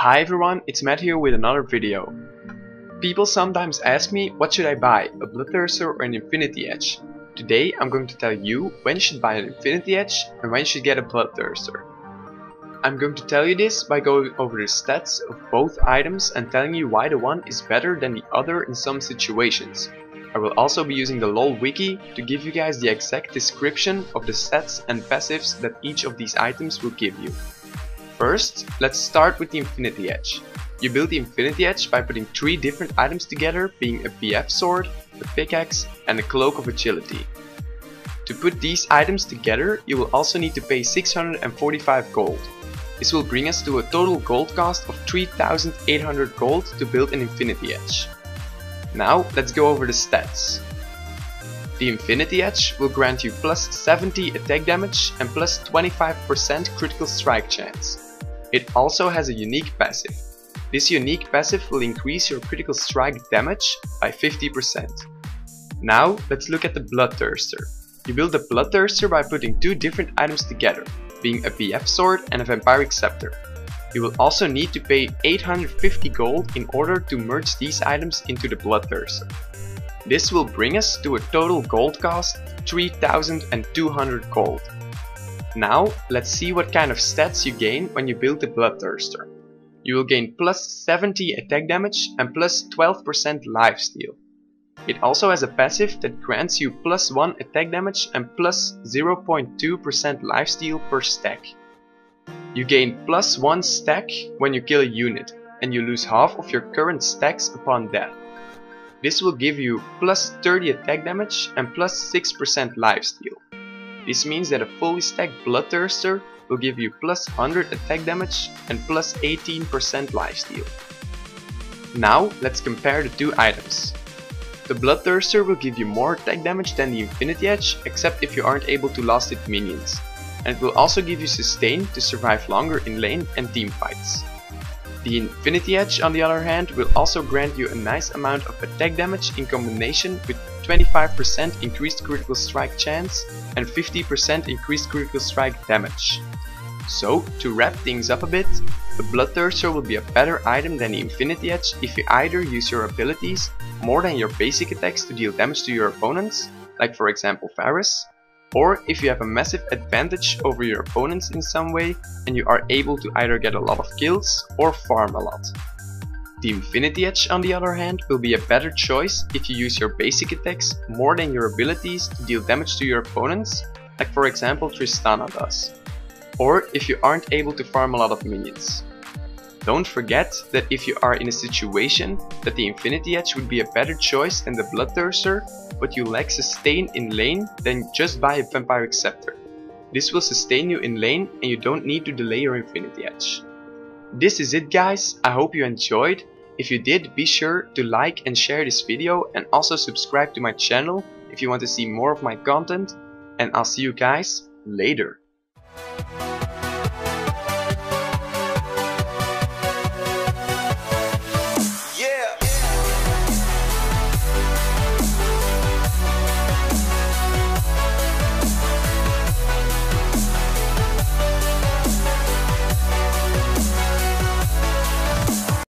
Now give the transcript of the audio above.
Hi everyone, it's Matt here with another video. People sometimes ask me what should I buy, a Bloodthirster or an Infinity Edge. Today I'm going to tell you when you should buy an Infinity Edge and when you should get a Bloodthirster. I'm going to tell you this by going over the stats of both items and telling you why the one is better than the other in some situations. I will also be using the LoL wiki to give you guys the exact description of the stats and passives that each of these items will give you. First, let's start with the Infinity Edge. You build the Infinity Edge by putting 3 different items together, being a BF sword, a pickaxe and a cloak of agility. To put these items together, you will also need to pay 645 gold. This will bring us to a total gold cost of 3800 gold to build an Infinity Edge. Now let's go over the stats. The Infinity Edge will grant you plus 70 attack damage and plus 25% critical strike chance. It also has a unique passive. This unique passive will increase your critical strike damage by 50%. Now let's look at the Bloodthirster. You build the Bloodthirster by putting 2 different items together, being a BF sword and a vampiric scepter. You will also need to pay 850 gold in order to merge these items into the Bloodthirster. This will bring us to a total gold cost of 3200 gold. Now let's see what kind of stats you gain when you build the Bloodthirster. You will gain plus 70 attack damage and plus 12% lifesteal. It also has a passive that grants you plus 1 attack damage and plus 0.2% lifesteal per stack. You gain plus 1 stack when you kill a unit, and you lose half of your current stacks upon death. This will give you plus 30 attack damage and plus 6% lifesteal. This means that a fully stacked Bloodthirster will give you plus 100 attack damage and plus 18% lifesteal. Now let's compare the 2 items. The Bloodthirster will give you more attack damage than the Infinity Edge, except if you aren't able to last hit minions. And it will also give you sustain to survive longer in lane and team fights. The Infinity Edge, on the other hand, will also grant you a nice amount of attack damage in combination with 25% increased critical strike chance and 50% increased critical strike damage. So, to wrap things up a bit, the Bloodthirster will be a better item than the Infinity Edge if you either use your abilities more than your basic attacks to deal damage to your opponents, like for example Varus, or if you have a massive advantage over your opponents in some way and you are able to either get a lot of kills or farm a lot. The Infinity Edge, on the other hand, will be a better choice if you use your basic attacks more than your abilities to deal damage to your opponents, like for example Tristana does, or if you aren't able to farm a lot of minions. Don't forget that if you are in a situation that the Infinity Edge would be a better choice than the Bloodthirster, but you lack sustain in lane, then just buy a vampiric scepter. This will sustain you in lane and you don't need to delay your Infinity Edge. This is it guys, I hope you enjoyed. If you did, be sure to like and share this video and also subscribe to my channel if you want to see more of my content, and I'll see you guys later.